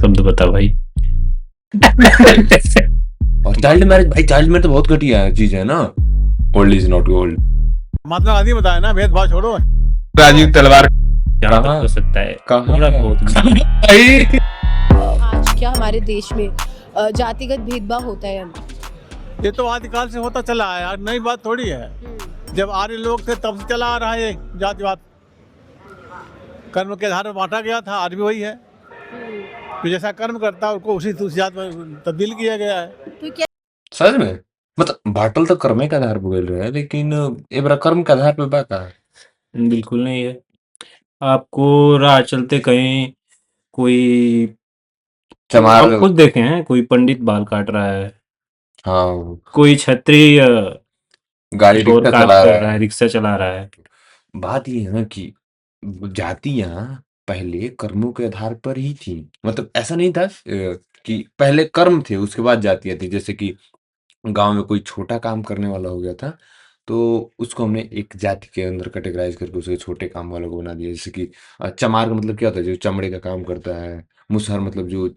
शब्द बता भाई। और चाइल्ड मैरिज, भाई चाइल्ड मैरिज तो बहुत घटिया चीज है ना। Old is not gold. Mahatma Gandhi बताया ना, भेदभाव छोड़ो। राजीव तलवार जहाँ तक हो सकता है कहाँ? थोड़ा बहुत भाई आज क्या हमारे देश में जातिगत भेदभाव होता है या नहीं? ये तो आदिकाल से होता चला है, आज नई बात थोड़ी है। जब आर्य लोग थे तब से चला आ रहा है ये जातिवाद। कर्म के आधार पर बांटा गया था, आज भी वही है। तो जैसा कर्म करता है उसको उसी जात में तब्दील किया गया है। तो क्या सच में मतलब बाटल तो कर्मे के आधार पर बोल रहे हैं, लेकिन ये बड़ा कर्म के आधार पे बात है। बिल्कुल नहीं है। आपको राह चलते कहीं कोई चमार आप खुद देखे हैं, कोई पंडित बाल काट रहा है, हाँ कोई क्षत्रिय गाड़ी कुछ और रिक्शा काम चला कर रहा रहा है। है, रिक्शा चला रहा है। बात ये है ना कि जातियां पहले कर्मों के आधार पर ही थी। मतलब ऐसा नहीं था कि पहले कर्म थे उसके बाद जातियां थी। जैसे कि गांव में कोई छोटा काम करने वाला हो गया था तो उसको हमने एक जाति के अंदर कैटेगराइज करके उसे छोटे काम वालों को बना दिया। जैसे कि चमार का मतलब क्या होता है, जो चमड़े का काम करता है। मुसहर मतलब जो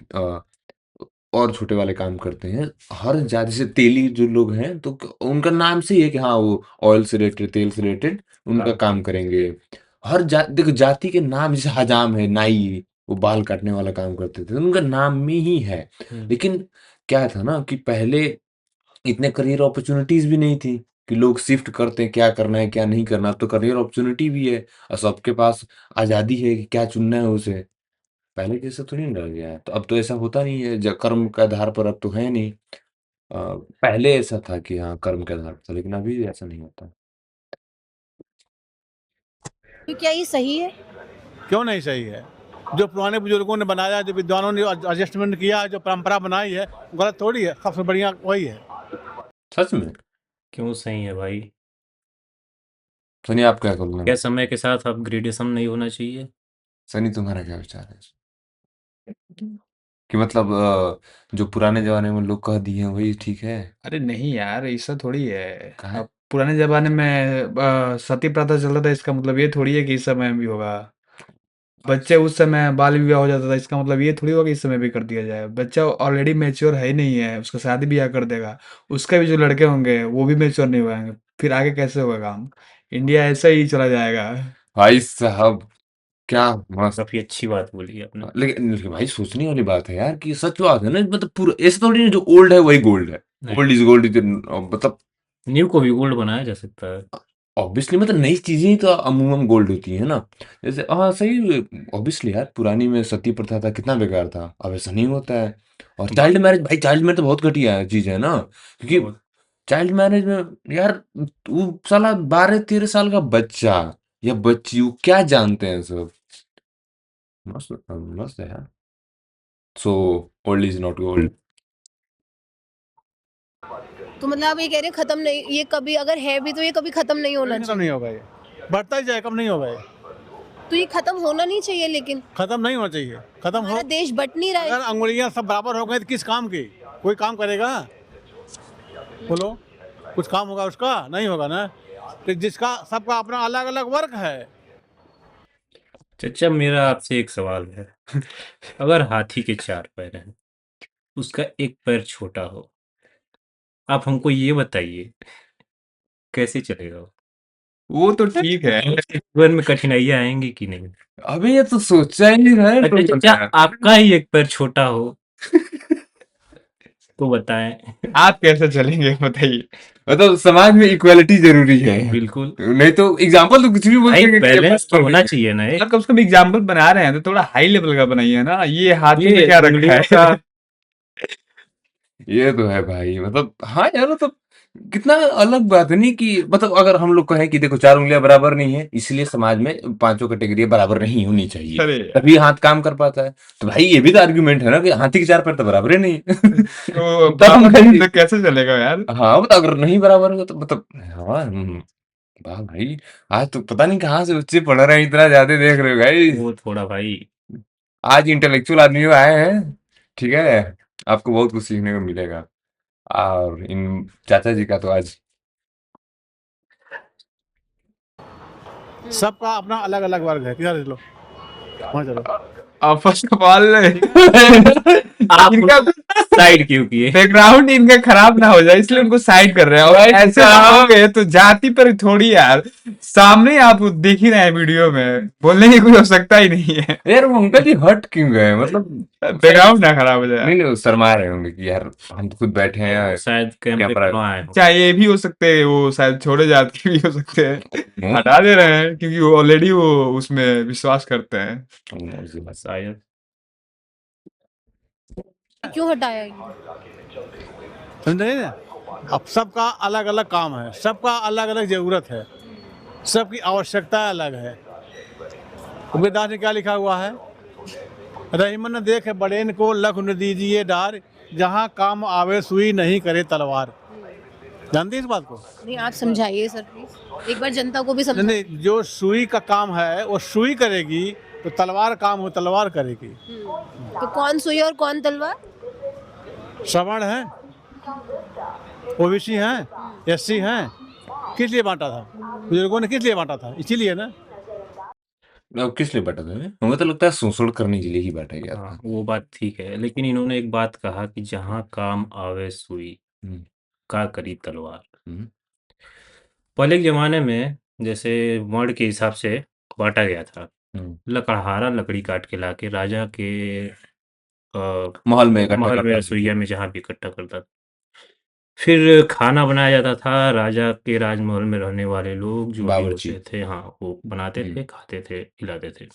और छोटे वाले काम करते हैं। हर जाति से तेली जो लोग हैं तो उनका नाम से ही है कि हाँ वो ऑयल से रिलेटेड, तेल से रिलेटेड उनका काम करेंगे। हर जाति, देखो जाति के नाम, जैसे हजाम है, नाई, वो बाल काटने वाला काम करते थे, उनका नाम में ही है। लेकिन क्या था ना कि पहले इतने करियर अपॉर्चुनिटीज भी नहीं थी कि लोग शिफ्ट करते हैं क्या करना है क्या नहीं करना। अब तो करियर अपॉर्चुनिटी भी है और सबके पास आजादी है कि क्या चुनना है उसे। पहले जैसा थोड़ी ना रह गया है। तो अब तो ऐसा होता नहीं है, कर्म के आधार पर अब तो है नहीं। पहले ऐसा था कि हाँ कर्म के आधार पर था, लेकिन अभी ऐसा नहीं होता। तो क्या ये सही है? क्यों नहीं सही है? जो पुराने बुजुर्गों ने बनाया, जो विद्वानों ने एडजस्टमेंट किया, जो परंपरा बनाई है, गलत थोड़ी है। सबसे बढ़िया वही है। सच में क्यों सही है भाई? सनी, आप क्या बोलना क्या है? समय के साथ अपग्रेडेशन नहीं होना चाहिए? सनी, तुम्हारा क्या विचार है कि मतलब जो पुराने जमाने में लोग कह दिए हैं वही ठीक है? अरे नहीं यार, ऐसा थोड़ी है। कहा अब पुराने जमाने में सती प्रथा चल रहा था, इसका मतलब ये थोड़ी है कि इस समय भी होगा। बच्चे उस समय बाल विवाह हो जाता था, इसका मतलब ये थोड़ी होगा कि इस समय भी कर दिया जाए। बच्चा ऑलरेडी मैच्योर है ही नहीं है, उसका शादी ब्याह कर देगा। उसके भी जो लड़के होंगे वो भी मैच्योर नहीं हुएंगे, फिर आगे कैसे होगा काम? इंडिया ऐसा ही चला जाएगा। भाई साहब, क्या मस्त। काफी अच्छी बात बोली आपने। लेकिन भाई सोचने वाली बात है यार कि सच बात है ना। मतलब पूरा ऐसा थोड़ी ना जो ओल्ड है वही गोल्ड है। नहीं। ओल्ड इज गोल्ड इज मतलब न्यू को भी ओल्ड बनाया जा सकता है। ऑब्वियसली मतलब नई चीजें ही तो अमूमन गोल्ड होती है ना। जैसे हाँ सही, ऑब्वियसली यार पुरानी में सती प्रथा था, कितना बेकार था। अब ऐसा नहीं होता है। और चाइल्ड मैरिज, भाई चाइल्ड मैरिज तो बहुत घटिया चीज है ना। क्योंकि चाइल्ड मैरिज में यार वो साला 12-13 साल का बच्चा या बच्ची, वो क्या जानते हैं सब। मस्त, मस्त है यार। So old is not gold. तो मतलब आप ये कह रहे हैं खत्म नहीं, ये कभी अगर है भी तो ये कभी खत्म नहीं होना खत्म चाहिए। नहीं होगा ये, बढ़ता ही जाए, कम नहीं होगा ये। तो ये खत्म होना नहीं चाहिए, लेकिन खत्म नहीं होना चाहिए। खत्म हो, हमारा देश बट नहीं रहा है। अगर अंगुलियां सब बराबर हो गई तो किस काम की? कोई काम करेगा? बोलो, कुछ काम होगा उसका? नहीं होगा ना। तो जिसका सबका अपना अलग अलग वर्क है। चचा, मेरा आपसे एक सवाल है। अगर हाथी के 4 पैर हैं, उसका एक पैर छोटा हो, आप हमको ये बताइए कैसे चलेगा वो? वो तो ठीक है। जीवन में कठिनाइयां आएंगी कि नहीं? अबे ये तो सोचा ही नहीं रहा है अच्छा तुम चचा, यार। आपका ही एक पैर छोटा हो तो बताएं। आप कैसे चलेंगे बताइए? मतलब समाज में इक्वालिटी जरूरी है। बिल्कुल। नहीं तो एग्जाम्पल तो कुछ भी बोल भाई देंगे कि ये बैलेंस बात तो पर होना नहीं है। चाहिए ना। आप कम से कम एग्जाम्पल बना रहे हैं तो थोड़ा हाई लेवल का बनाइए ना। ये हाथी में ये क्या रखा उंगलियों है? का ये तो है भाई। मतलब हाँ यार, मतलब कितना अलग बात है नहीं कि मतलब अगर हम लोग कहें कि देखो 4 उंगलियां बराबर नहीं है, इसलिए समाज में पांचों कैटेगरी बराबर नहीं होनी चाहिए, अरे तभी हाथ काम कर पाता है। तो भाई ये भी तो आर्गुमेंट है ना कि हाथी के 4 पैर तो बराबर ही नहीं है। तो तब हम बराबर नहीं कहेंगे तो कैसे चलेगा यार? हाँ, मतलब अगर नहीं बराबर होगा तो मतलब हाँ। वाह भाई, आज तो पता नहीं कहाँ से बच्चे पढ़ रहे हैं, इतना ज्यादा देख रहे हो भाई। वो थोड़ा भाई। आज इंटेलेक्चुअल आदमी आए हैं, ठीक है। आपको बहुत कुछ सीखने को मिलेगा। और इन चाचा जी का तो आज सबका अपना अलग अलग वर्ग है। किधर लो, वहाँ चलो। फर्स्ट ऑफ ऑल आप इनका साइड क्यों किए? बैकग्राउंड इनका खराब ना हो जाए इसलिए उनको साइड कर रहे हैं और ऐसे कहोगे तो जाति पर थोड़ी यार, सामने आप देख ही रहे हैं वीडियो में, बोलने की कोई आवश्यकता ही नहीं है। यार वो अंकल जी हट क्यों गए, मतलब बैकग्राउंड ना खराब हो जाए। नहीं नहीं, वो शर्मा रहे होंगे कि यार हम तो खुद बैठे हैं शायद कैमरे कैमरा पर आए हो। चाहे ये भी हो सकते हैं, वो शायद छोड़े जाति के भी हो सकते हैं, हटा दे रहे हैं क्योंकि वो ऑलरेडी वो उसमें विश्वास करते हैं। शायद क्यों हटाया इनको? समझे ना? अब सबका अलग अलग काम है, सबका अलग अलग जरूरत है, सबकी आवश्यकता अलग है। उपदास ने क्या लिखा हुआ है? रहीमन देख बड़ेन को लख न दीजिए डार, जहाँ काम आवे सुई नहीं करे तलवार। जानते हैं इस बात को? नहीं, आप समझाइए सर प्लीज, एक बार जनता को भी नहीं समझाइए। नहीं, जो सुई का काम है वो सुई करेगी, तो तलवार काम हो तलवार करेगी। तो कौन सुई और कौन तलवार? श्रवण है, ओबीसी हैं, एससी हैं, किस लिए बांटा था? बुजुर्गों ने किस लिए बांटा था? इसीलिए ना। अब किस लिए बैठा था? हमें तो लगता है शोषण करने के लिए ही बैठा गया हाँ, था। वो बात ठीक है, लेकिन इन्होंने एक बात कहा कि जहाँ काम आवे सुई हम्म, का करी तलवार। हम्म, पहले के जमाने में जैसे वर्ण के हिसाब से बांटा गया था। हम्म। लकड़हारा लकड़ी काट के लाके राजा के महल में इकट्ठा महल में करता था। रसोइया में जहाँ भी इकट्ठा करता था। फिर खाना बनाया जाता था, राजा के राजमहल में रहने वाले लोग जो भी बावर्ची। होते थे, हाँ, वो बनाते हम्म। थे, खाते थे, खिलाते थे।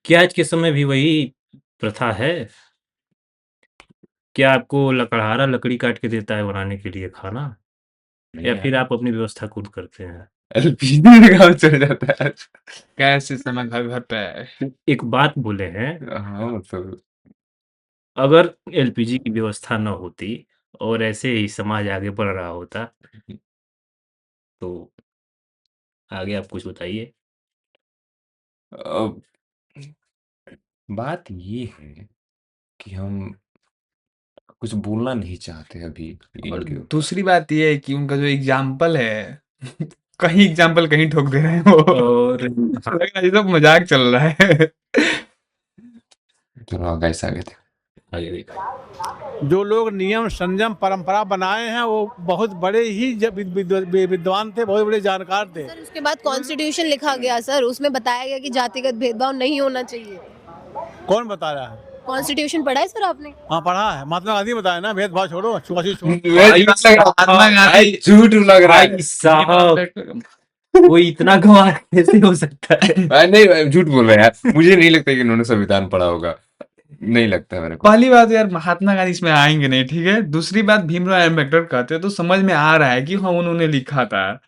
क्या आज के समय भी वही प्रथा है? क्या आपको लकड़हारा लकड़ी काट के देता है बनाने के लिए खाना, नहीं या यार, फिर आप अपनी व्यवस्था खुद करते हैं? एलपीजी में काम चल जाता है। कैसे समय घर घर पे है। एक बात बोले हैं, हाँ मतलब अगर एलपीजी की व्यवस्था न होती और ऐसे ही समाज आगे बढ़ रहा होता, तो आगे आप कुछ बताइए। अब बात ये है कि हम कुछ बोलना नहीं चाहते अभी और इनके ऊपर। दूसरी बात ये है कि उनका जो एग्जाम्पल है कहीं एग्जाम्पल कहीं ठोक दे रहे हैं वो। और लग रहा है ये सब मजाक चल रहा है। चलो गाइस आगे थे। आगे देखिए। जो लोग नियम संयम परंपरा बनाए हैं वो बहुत बड़े ही विद्वान थे, बहुत बड़े जानकार थे। सर उसके बाद कॉन्स्टिट्यूशन लिखा गया सर, उसमें बताया गया कि जातिगत भेदभाव नहीं होना चाहिए। कौन बता रहा है? कॉन्स्टिट्यूशन पढ़ा है सर आपने? हाँ पढ़ा है, महात्मा गांधी बताया ना, भेदभाव छोड़ो, छुआछूत छोड़ो। महात्मा गांधी झूठ लग रहा है। भाई साहब, कोई इतना गंवार कैसे हो सकता है? नहीं झूठ बोल रहे हैं यार, मुझे नहीं लगता कि इन्होंने संविधान पढ़ा होगा, नहीं लगता मेरे को। पहली बात यार महात्मा गांधी इसमें आएंगे नहीं, ठीक है। दूसरी बात भीमराव अम्बेडकर कहते हैं तो समझ में आ रहा है कि हाँ उन्होंने लिखा था,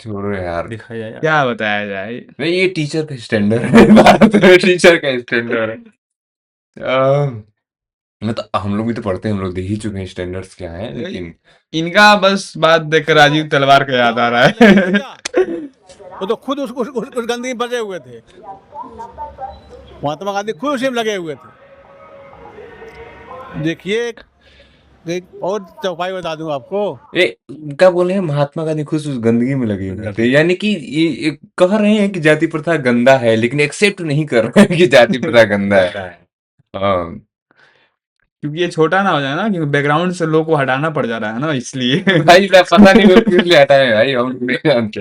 छोड़ो यार, दिखा जाए क्या बताया जाए। नहीं ये टीचर का स्टैंडर्ड है, भारत में टीचर का स्टैंडर्ड है। मतलब हम लोग भी तो पढ़ते हैं, हम लोग देख ही चुके हैं स्टैंडर्ड्स क्या है, लेकिन इनका बस बात देखकर राजीव तलवार का याद आ रहा है। वो तो खुद उस गंदगी में बचे हुए थे, महात्मा गांधी खुद उसी में लगे हुए थे। देखिए एक और चौपाई बता दूं आपको। ए क्या बोले हैं, महात्मा गांधी खुद उस गंदगी में लगे हुए थे, यानी कि ये कह रहे हैं कि जाति प्रथा गंदा है, लेकिन एक्सेप्ट नहीं कर रहे हैं कि जाति प्रथा गंदा है। हाँ क्योंकि ये छोटा ना हो जाए ना, क्योंकि बैकग्राउंड से लोग को हटाना पड़ जा रहा है ना, इसलिए। भाई पता नहीं लोग किस लिए हटाए भाई, हम नहीं जानते।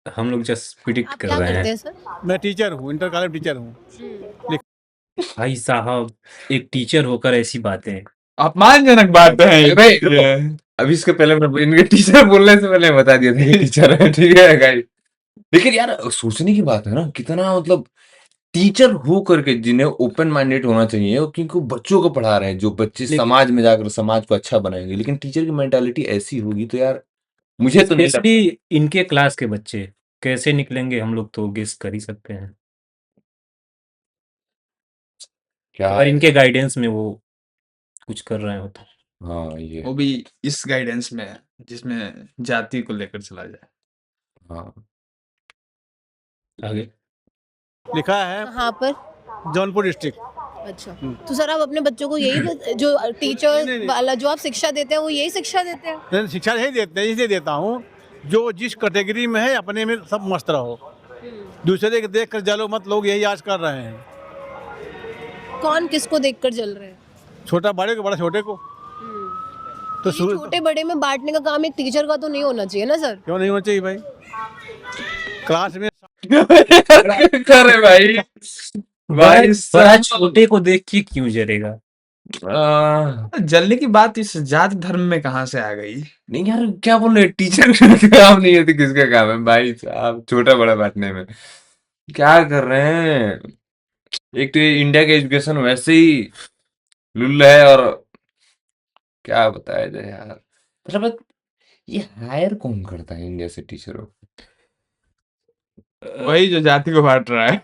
हम लोग जस्ट प्रिडिक्ट आप कर क्या रहे करते हैं। हैं सर? मैं टीचर हूँ, इंटर कॉलेज टीचर हूँ। भाई साहब, एक टीचर होकर ऐसी बातें। अपमानजनक बात है भाई, ये। अभी इसके पहले मैं इनके टीचर बोलने से पहले बता दिया था कि टीचर है, ठीक है गाइस। लेकिन यार सोचने की बात है ना, कितना मतलब टीचर हो करके जिन्हें ओपन माइंडेड होना चाहिए, क्योंकि वो बच्चों को पढ़ा रहे हैं, जो बच्चे समाज में जाकर समाज को अच्छा बनाएंगे, लेकिन टीचर की मेंटालिटी ऐसी होगी तो यार मुझे तो नहीं लगता। स्पेशली इनके क्लास के बच्चे कैसे निकलेंगे, हम लोग तो गेस कर ही सकते हैं। क्या अगर इनके गाइडेंस में वो कुछ कर रहे हो तो। हाँ ये वो भी इस गाइडेंस में जिसमें जाति को लेकर चला जाए। हाँ आगे लिखा है कहाँ पर? जौनपुर डिस्ट्रिक्ट। अच्छा, तो सर आप अपने बच्चों को यही जो टीचर वाला जो आप शिक्षा देते हैं वो यही शिक्षा देते हैं? नहीं, शिक्षा नहीं देते, इसलिए देता हूँ जो जिस कैटेगरी में है अपने में सब मस्त रहो। दूसरे के देख कर जलो मत, लोग यही आज कर रहे हैं। कौन किसको देखकर जल रहे हैं? छोटा बड़े को, बड़ा छोटे को। तो ये छोटे बड़े में बांटने का काम एक टीचर का तो नहीं होना चाहिए ना सर? क्यों नहीं होना चाहिए भाई? क्लास में करे भाई भाई बड़ा छोटे को देख के क्यों जलेगा? जलने की बात इस जाति धर्म में कहाँ से आ गई? नहीं यार, क्या बोल रहे, टीचर का काम नहीं है तो किसका काम है भाई साहब? छोटा बड़ा बांटने में क्या कर रहे हैं? एक तो ये इंडिया का एजुकेशन वैसे ही लुल्ल है, और क्या बताया जाए यार। मतलब ये हायर कौन करता है इंडिया से टीचरों को? वही जो जाति को बांट रहा है।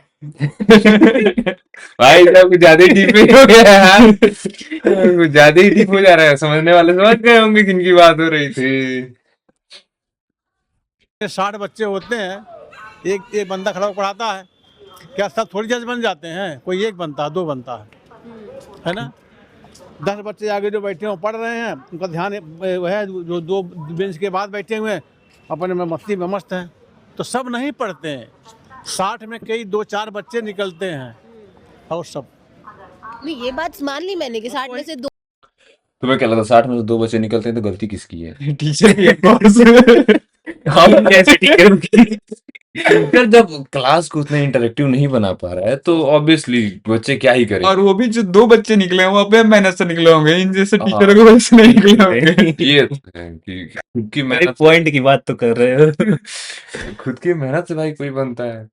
भाई साहब कुछ ज्यादा ही डीप हो गया यार, कुछ ज्यादा ही डीप हो जा रहा है। समझने वाले समझ गए होंगे किनकी बात हो रही थी। 60 बच्चे होते हैं, एक बंदा खड़ा होकर पढ़ाता है। क्या सब थोड़ी जज बन जाते हैं? कोई एक बनता है, 2 बनता है ना? 10 बच्चे आगे जो बैठे हैं वो पढ़ रहे हैं, उनका ध्यान वह जो 2 बेंच के बाद बैठे हुए हैं अपने में मस्ती में मस्त हैं। तो सब नहीं पढ़ते हैं। 60 में कई 2-4 बच्चे निकलते हैं और सब। नहीं, ये बात मान ली मैंने कि 60 में से 2। तुम्हें क्या लगता है 60 में से 2 बच्चे निकलते हैं तो गलती किसकी है? टीचर की हम कैसे टीचर की? टीचर जब क्लास को उतना इंटरेक्टिव नहीं बना पा रहा है तो ऑब्वियसली बच्चे क्या ही करें। और वो भी जो 2 बच्चे निकले हैं वो अपने मेहनत से निकले होंगे, इन जैसे हाँ। टीचरों की वजह से नहीं निकले होंगे। ये तो है कि खुद की मेरे मेहनत पॉइंट की बात तो कर रहे हो। खुद की मेहनत से भाई कोई बनता है।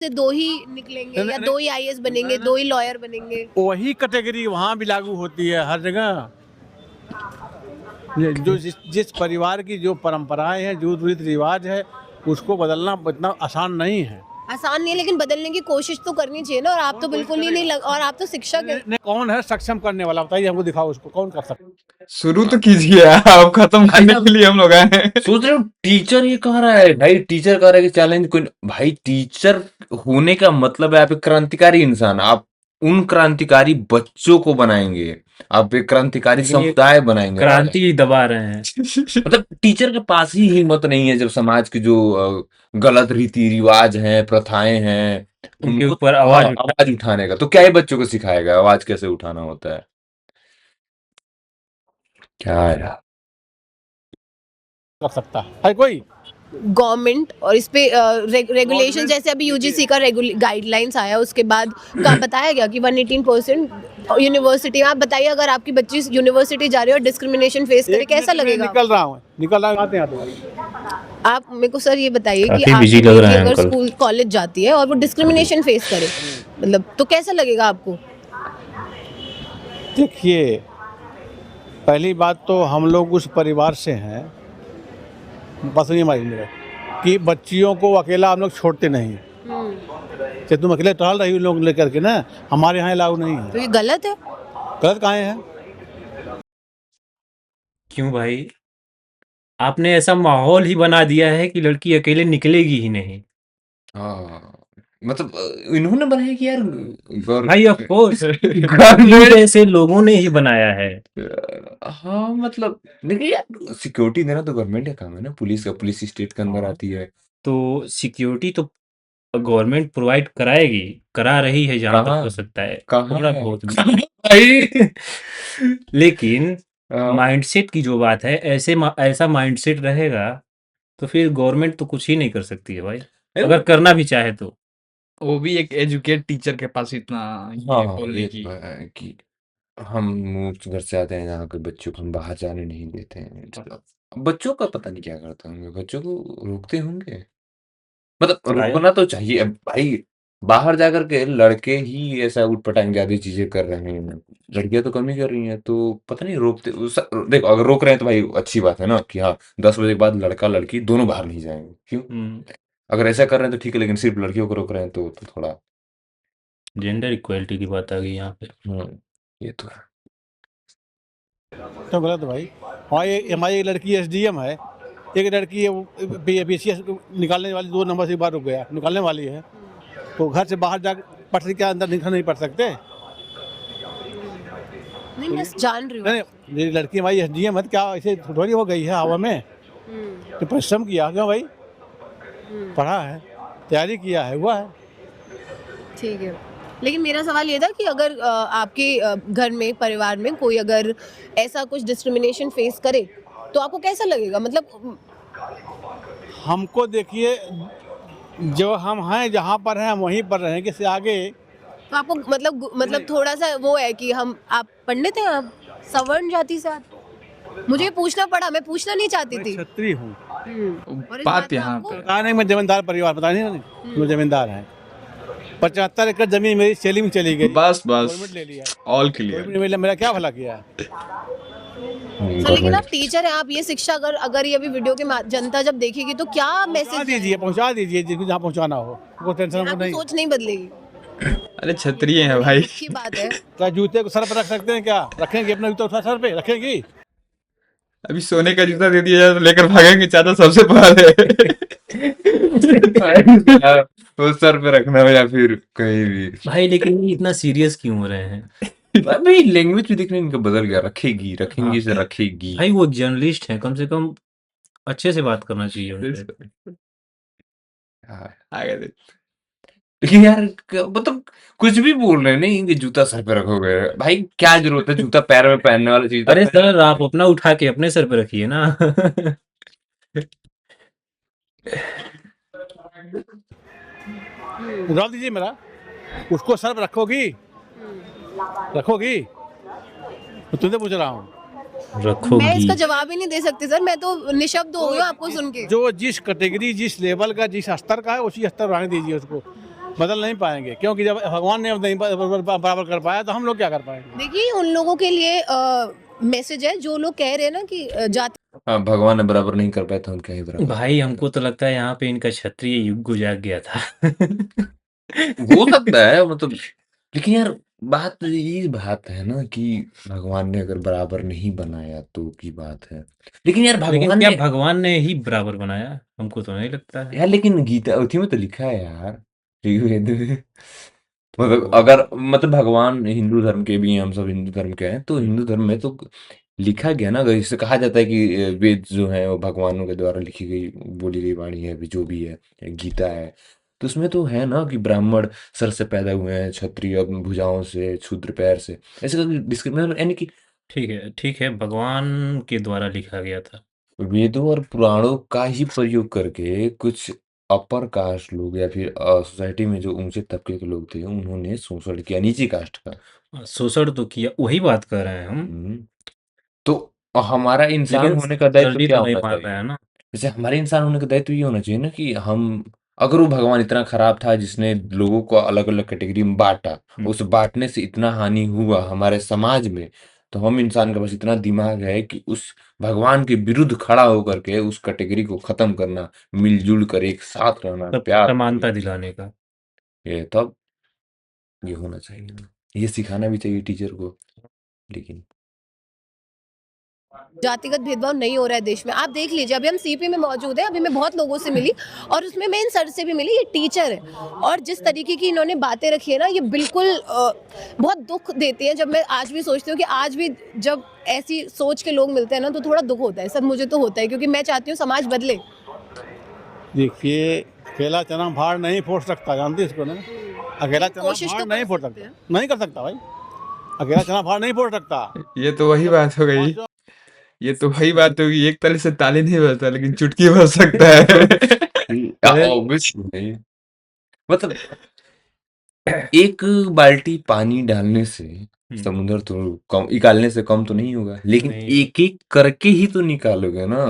से 2 ही निकलेंगे या 2 ही आईएएस बनेंगे, 2 ही लॉयर बनेंगे? वही कैटेगरी वहाँ भी लागू होती है हर जगह। जो जिस परिवार की जो परंपराएं हैं, जो रीति रिवाज है, उसको बदलना इतना आसान नहीं है। आसान नहीं है, लेकिन बदलने की कोशिश तो करनी चाहिए ना। और आप तो बिल्कुल ही नहीं और आप तो शिक्षक हैं। कौन है सक्षम करने वाला? बताइए हमको, दिखाओ उसको, कौन कर सकता है? शुरू तो कीजिए, आप खत्म करने के लिए हम लोग आए हैं। सोच रहे हो टीचर ये कह रहा है भाई, टीचर कह रहा है कि चैलेंज कोई भाई, टीचर होने का मतलब है आप एक क्रांतिकारी इंसान, आप उन क्रांतिकारी बच्चों को बनाएंगे, आप एक क्रांतिकारी लेकिन ये समुदाय बनाएंगे। क्रांति ही दबा रहे हैं। मतलब टीचर के पास ही हिम्मत नहीं है जब समाज के जो गलत रीति रिवाज हैं, प्रथाएं हैं, उनके उनको ऊपर आवाज उठाने का। तो क्या ये बच्चों को सिखाएगा आवाज कैसे उठाना होता है? क्या यार कर सकता है कोई? गवर्नमेंट और इस पे रेगुलेशन, जैसे अभी यूजीसी का गाइडलाइंस आया, उसके बाद का बताया गया कि 118% यूनिवर्सिटी। आप बताइए, अगर आपकी बच्ची यूनिवर्सिटी जा रही है और डिस्क्रिमिनेशन फेस करे, कैसा लगेगा? निकल रहा आते हैं। आप मेरे को सर ये बताइए कि काफी आपकी busy लग रहा बेटी है अगर अंकल। स्कूल कॉलेज जाती है और वो डिस्क्रिमिनेशन फेस करे, मतलब तो कैसा लगेगा आपको? देखिए, पहली बात तो हम लोग उस परिवार से हैं, बस नहीं मानिए कि बच्चियों को अकेला हम लोग छोड़ते नहीं। कि तुम अकेले टहल रही हो लोग लेकर के ना, हमारे यहाँ लागू नहीं है। तो ये गलत है? गलत कहाँ है? क्यों भाई? आपने ऐसा माहौल ही बना दिया है कि लड़की अकेले निकलेगी ही नहीं। हाँ, मतलब इन्होंने बनाया कि यार भाई ऑफ कोर्स गवर्नमेंट ऐसे लोगों ने ही बनाया है। हाँ मतलब देखिए यार, सिक्योरिटी देना तो गवर्नमेंट का काम है ना, पुलिस का, पुलिस स्टेट के अंदर आती है। तो सिक्योरिटी तो गवर्नमेंट प्रोवाइड कराएगी, करा रही है जहां तक कहाँ हो सकता है, कहाँ थोड़ा है? बहुत भी। भाई लेकिन हाँ, माइंडसेट की जो बात है, ऐसा माइंडसेट रहेगा तो फिर गवर्नमेंट तो कुछ ही नहीं कर सकती है भाई, अगर करना भी चाहे तो। वो भी एक एजुकेट टीचर के पास इतना ये हाँ बोलने ये की। तो है कि हम उस घर से आते हैं जहाँ के बच्चों को हम बाहर जाने नहीं देते हैं। मतलब बच्चों का पता नहीं क्या करते होंगे, बच्चों को रोकते होंगे। मतलब शायद। रोकना तो चाहिए अब भाई, बाहर जाकर के लड़के ही ऐसा उटपटांग ज्यादा चीजें कर रहे हैं, लड़कियां तो कम ही कर रही हैं, तो पता नहीं रोकते देखो अगर रोक रहे हैं तो भाई अच्छी बात है ना कि हाँ 10 बजे के बाद लड़का लड़की दोनों बाहर नहीं जाएंगे। क्यों? अगर ऐसा कर रहे हैं तो ठीक है, लेकिन सिर्फ लड़कियों को रोक रहे हैं तो थोड़ा जेंडर इक्वलिटी की बात आ गई यहाँ पे। ये तो है। तो गलत भाई। हाँ, ये हमारी एक लड़की एसडीएम है, एक लड़की है बीसीएस निकालने वाली, 2 नंबर से बाहर रुक गया, निकालने वाली है। तो घर से बाहर जा पढ़ के अंदर नहीं पढ़ सकते? नहीं, मैं जान रही हूँ। नहीं, मेरी लड़की हमारी एसडीएम है, तो क्या ऐसे थोड़ी हो गई है हवा में? तो परिश्रम किया क्यों भाई? पढ़ा है, तैयारी किया है, हुआ है। ठीक है। लेकिन मेरा सवाल ये था कि अगर आपके घर में, परिवार में कोई अगर ऐसा कुछ डिस्क्रिमिनेशन फेस करे, तो आपको कैसा लगेगा? मतलब हमको देखिए, जो हम हैं, जहाँ पर हैं, हम वहीं पर रहेंगे, इससे आगे तो आपको मतलब थोड़ा-सा वो है कि आप पंडित हैं आप? सवर्ण जाति से आप? मुझे ये पूछना पड़ा, मैं पूछना नहीं चाहती मैं थी। क्षत्रिय हूँ। और इस बात बात में यहाँ आपको पे बताया नहीं, मैं जमींदार परिवार, पता नहीं ना, मैं जमींदार हैं। 75 एकड़ जमीन मेरी सेलिंग में चली गई, बस गवर्नमेंट ले लिया। All clear. गवर्नमेंट ने मेरा क्या भला किया है? सर, लेकिन आप टीचर हैं, आप ये शिक्षा अगर ये अभी वीडियो के जनता जब देखेगी तो क्या मैसेज पहुँचा दीजिए जिनको जहाँ पहुँचाना हो, कोई टेंशन हमको आपकी नहीं। सोच नहीं बदलेगी? अरे क्षत्रिय हैं बड़ी भाई। दुख की बात है। क्या जूते को सर पर रख सकते हैं? क्या रखेंगे? अपना जूता उठा सर पे रखेंगी? अभी सोने का जूता दे दिया जाए तो लेकर भागेंगे, चाचा सबसे पहले। यार, वो सर पे रखना हो या फिर कहीं भी। भाई लेकिन ये इतना सीरियस क्यों हो रहे हैं? भाई लैंग्वेज भी देखने इनका बदल गया, रखेगी हाँ रखेंगी से रखेगी। भाई, वो जर्नलिस्ट हैं, कम से कम अच्छे से बात करना चाहिए उनसे। हाँ, आगे देख। लेकिन यार मतलब कुछ भी बोल रहे हैं, नहीं कि जूता सर पे रखोगे। भाई क्या जरूरत है जूता पैर में पहनने वाली चीज? अरे सर, आप अपना उठा के अपने सर पे रखिए ना। जवाब दीजिए मेरा, उसको सर पे रखोगी? रखोगी? मैं तुमसे पूछ रहा हूँ। मैं रखोगी? इसका जवाब ही नहीं दे सकती सर, मैं तो निशब्द हो गई हूँ आपको सुन के। जो जिस कैटेगरी, जिस लेवल का, जिस स्तर का है, उसी स्तर रहने दीजिए उसको। बदल नहीं पाएंगे, क्योंकि जब भगवान ने नहीं बराबर कर पाया तो हम लोग क्या कर पाएंगे? देखिए, उन लोगों के लिए मैसेज है जो लोग कह रहे हैं ना कि जाति हाँ, भगवान ने बराबर नहीं कर पाया तो हम क्या ही बराबर। भाई हमको तो लगता है यहाँ पे इनका क्षत्रिय युग गुजर गया था। हो सकता है मतलब, लेकिन यार बात ये बात है ना कि भगवान ने अगर बराबर नहीं बनाया तो की बात है। लेकिन यार लेकिन भगवान क्या ने भगवान ने ही बराबर बनाया? हमको तो नहीं लगता है। यार, लेकिन गीता उसी में तो लिखा है यार, ऋग्वेद में। मतलब ओ, अगर मतलब भगवान हिंदू धर्म के भी हैं, हम सब हिंदू धर्म के हैं, तो हिंदू धर्म में तो लिखा गया ना, अगर इससे कहा जाता है कि वेद जो है वो भगवानों के द्वारा लिखी गई बोली गई वाणी है, जो भी है, गीता है, तो उसमें तो है ना कि ब्राह्मण सर से पैदा हुए हैं, क्षत्रिय भुजाओं से, शूद्र पैर से, ऐसे करके डिस्क्रिमिनेशन, यानी कि ठीक है, भगवान के द्वारा लिखा गया था। वेदों और पुराणों का ही प्रयोग करके कुछ अपर कास्ट लोग या फिर सोसाइटी में जो ऊंचे तबके के लोग थे उन्होंने शोषण किया नीची कास्ट का। शोषण तो किया, वही बात कर रहे हैं हम। हम्म, तो हमारा इंसान लेकिन होने का दायित्व सरजी क्या तो नहीं होना मान रहे चाहिए? हैं ना। जैसे हमारे इंसान होने का दायित्व ये होना चाहिए ना कि हम, अगर वो भगवान इतना खराब था जिसने लोगों को अलग अलग कैटेगरी में बांटा, उस बांटने से इतना हानि हुआ हमारे समाज में, तो हम इंसान के पास इतना दिमाग है कि उस भगवान के विरुद्ध खड़ा होकर के उस कैटेगरी को खत्म करना, मिलजुल कर एक साथ रहना, सबको प्यार समानता करना, दिलाने का। ये तब ये होना चाहिए ना। ये सिखाना भी चाहिए टीचर को। लेकिन जातिगत भेदभाव नहीं हो रहा है देश में। आप देख लीजिए, अभी हम सीपी में मौजूद हैं, अभी मैं बहुत लोगों से मिली और उसमें मैं इन सर से भी मिली, ये टीचर है, और जिस तरीके की इन्होंने बातें रखी है ना, ये बिल्कुल बहुत दुख देती है। जब मैं आज भी सोचती हूँ कि आज भी जब ऐसी सोच के लोग मिलते हैं ना, तो थोड़ा दुख होता है सर, मुझे तो होता है, क्योंकि मैं चाहती हूँ समाज बदले। देखिए, अकेला चना भार नहीं फोड़ सकता, जानती है इसको ना? अकेला चना कोशिश भार तो नहीं कर फोड़ सकते सकता, नहीं कर सकता भाई। अकेला चना भार नहीं फोड़ सकता। ये तो वही बात हो गई। ये तो वही बात होगी, एक ताली से ताली नहीं बजता लेकिन चुटकी बज सकता है। ऑब्वियसली नहीं, मतलब एक बाल्टी पानी डालने से समुद्र तो कम, निकालने से कम तो नहीं होगा, लेकिन नहीं। एक एक करके ही तो निकालोगे ना।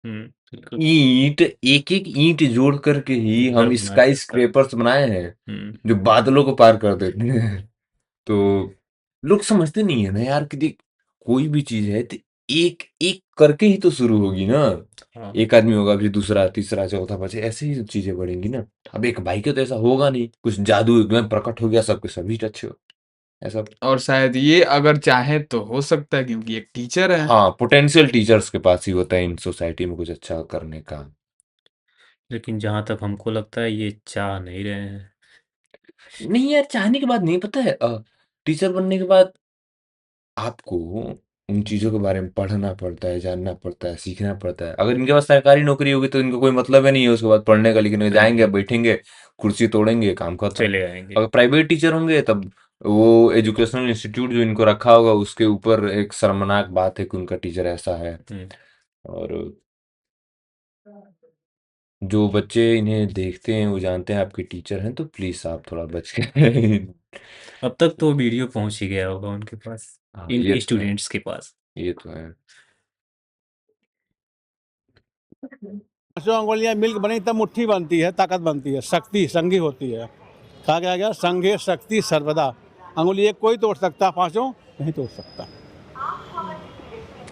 बिल्कुल। ईंट, एक एक ईंट जोड़ करके ही घर हम बनाया स्काई जाता है। स्क्रेपर्स बनाए हैं हम्म, जो बादलों को पार कर देते हैं। तो लोग समझते नहीं है ना यार कि देख, कोई भी चीज है तो एक एक करके ही तो शुरू होगी ना। हाँ। एक आदमी होगा, फिर दूसरा, तीसरा, चौथा, पांचवा, ऐसे ही चीजें बढ़ेंगी ना। अब एक भाई के तो ऐसा होगा नहीं, कुछ जादू एकदम प्रकट हो गया, सबके सभी अच्छे हो ऐसा। और शायद ये अगर चाहे तो हो सकता है, क्योंकि एक टीचर है। हाँ, पोटेंशियल टीचर्स के पास ही होता है इन सोसाइटी में कुछ अच्छा करने का। लेकिन जहां तक हमको लगता है ये चाह नहीं रहे हैं। नहीं यार, चाहने के बाद नहीं, पता है टीचर बनने के बाद आपको उन चीज़ों के बारे में पढ़ना पड़ता है, जानना पड़ता है, सीखना पड़ता है। अगर इनके पास सरकारी नौकरी होगी तो इनको कोई मतलब ही नहीं है उसके बाद पढ़ने का, लेकिन जाएँगे, बैठेंगे, कुर्सी तोड़ेंगे, काम खत्म। चले आएंगे। अगर प्राइवेट टीचर होंगे तब वो एजुकेशनल इंस्टीट्यूट जो इनको रखा होगा उसके ऊपर एक शर्मनाक बात है कि उनका टीचर ऐसा है। और जो बच्चे इन्हें देखते हैं वो जानते हैं आपके टीचर हैं, तो प्लीज आप थोड़ा बच के अब तक तो वीडियो पहुंच ही गया होगा उनके पास, हाँ, ये इनके तो है, स्टूडेंट्स के पास। ये तो है। 5 अंगुलियां मिलकर बनी तब मुट्ठी बनती है, ताकत बनती है, शक्ति संगी होती है। कहा गया संघे शक्ति सर्वदा। अंगुली एक कोई तोड़ सकता, 5 नहीं तोड़ सकता।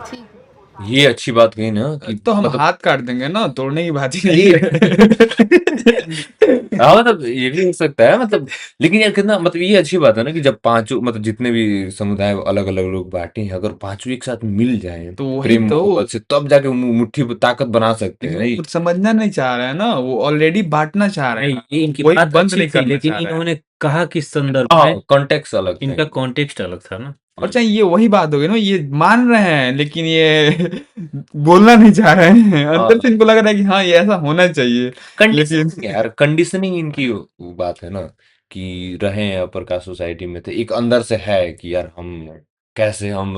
ठीक है। ये अच्छी बात कही ना कि तो हम मतलब हाथ काट देंगे ना, तोड़ने की बात ही नहीं है। हाँ, मतलब ये भी हो सकता है, मतलब लेकिन यार कितना, मतलब ये अच्छी बात है ना कि जब पांचों, मतलब जितने भी समुदाय अलग अलग लोग बांटे हैं, अगर पांचों एक साथ मिल जाएं तो वही प्रेम तो, मोहब्बत से, तब जाके मुट्ठी ताकत बना सकते हैं। लेकिन वो नहीं कुछ समझना नहीं चाह रहे हैं ना, वो ऑलरेडी बांटना चाह रहे नहीं, हैं, ये इनकी वही बात बंद अच्छी नहीं थी, करना लेकिन चाह रहे हैं। इन्होंने कहा किस संदर्भ हाँ, में, कॉन्टेक्स्ट अलग था इनका इनका। कॉन्टेक्स्ट अलग था ना। और चाहे ये वही बात हो गई ना, ये मान रहे हैं लेकिन ये बोलना नहीं चाह रहे हैं, अंदर से इनको लग रहा है कि हाँ ये ऐसा होना चाहिए, लेकिन कंडीशनिंग यार, कंडीशनिंग इनकी वो बात है ना कि रहे हैं अपर कास्ट सोसाइटी में, तो एक अंदर से है कि यार हम कैसे हम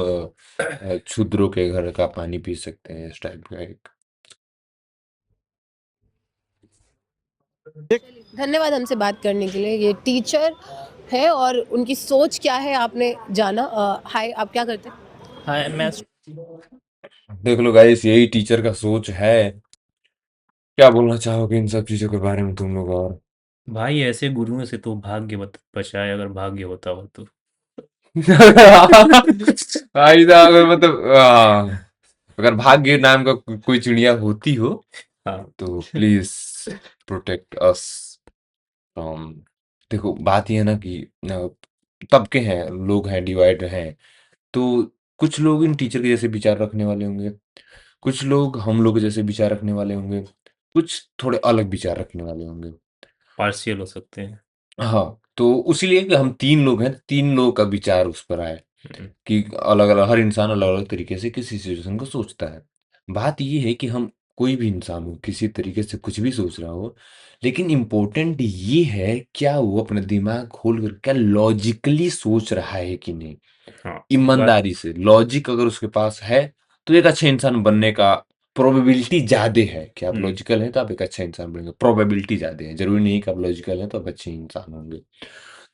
क्षुद्रों के घर का पानी पी सकते हैं, इस टाइप का एक। धन्यवाद हमसे बात करने के लिए। ये टीचर है और उनकी सोच क्या है आपने जाना। हाय, आप क्या करते हैं? हाँ, मैं देख लो गाइस, यही टीचर का सोच है। क्या बोलना चाहोगे इन सब चीजों के बारे में तुम लोग? और भाई ऐसे गुरुओं से तो भाग्य बचाए, अगर भाग्य होता हो तो। भाई साहब, अगर मतलब अगर भाग्य नाम का कोई चिड़िया होती हो हाँ, तो प्लीज प्रोटेक्ट अस फ्रॉम। देखो बात ये है ना कि तबके हैं, लोग हैं, डिवाइड हैं, तो कुछ लोग इन टीचर के जैसे विचार रखने वाले होंगे, कुछ लोग हम लोग जैसे विचार रखने वाले होंगे, कुछ थोड़े अलग विचार रखने वाले होंगे। पार्शियल हो सकते हैं। हाँ, तो उसीलिए कि हम 3 लोग हैं, 3 लोगों का विचार उस पर आए कि अलग-अलग, हर इंसान अलग-अलग तरीके से किसी सिचुएशन को सोचता है। बात ये है कि हम, कोई भी इंसान हो, किसी तरीके से कुछ भी सोच रहा हो, लेकिन इम्पोर्टेंट ये है क्या वो अपना दिमाग खोल कर क्या लॉजिकली सोच रहा है कि नहीं? हाँ, बात ईमानदारी से, लॉजिक अगर उसके पास है, तो एक अच्छा इंसान बनने का प्रोबेबिलिटी ज़्यादा है कि आप लॉजिकल हैं तो आप एक अच्छा इंसान बनेंगे, प्रोबेबिलिटी ज़्यादा है। ज़रूरी नहीं कि आप लॉजिकल हैं तो आप अच्छे इंसान होंगे।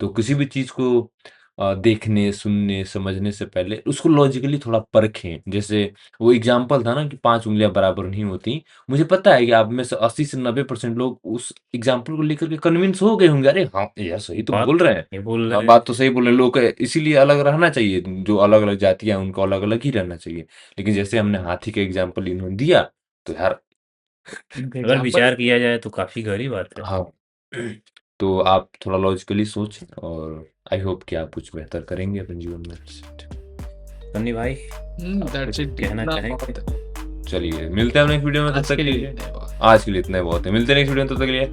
तो किसी भी चीज़ को देखने, सुनने, समझने से पहले उसको लॉजिकली थोड़ा परखें। जैसे वो एग्ज़ाम्पल था ना कि 5 उँगलियाँ बराबर नहीं होती। मुझे पता है कि आप में से 80 से 90% लोग उस एग्ज़ाम्पल को लेकर के कन्विंस हो गए होंगे, अरे हाँ, यार सही तो बात बोल रहे हैं। नहीं बोल हाँ, रहे बात तो सही बोल रहे हैं लोग, इसीलिए अलग रहना चाहिए। जो अलग-अलग जातियाँ हैं उनको अलग-अलग ही रहना चाहिए। लेकिन जैसे हमने हाथी का एग्ज़ाम्पल इन्होंने दिया, तो यार अगर विचार किया जाए तो काफी गहरी बात है। हाँ, तो आप थोड़ा लॉजिकली सोचें और आई होप कि आप कुछ बेहतर करेंगे अपने जीवन में। सन्नी भाई, आप दैट्स कुछ इट, कहना इतना चाहेंगे? बहुत है चलिए मिलते हैं नेक्स्ट वीडियो में, तब आज तक के के लिए। लिए आज के लिए इतना ही बहुत है। मिलते हैं नेक्स्ट वीडियो में, तब तक के लिए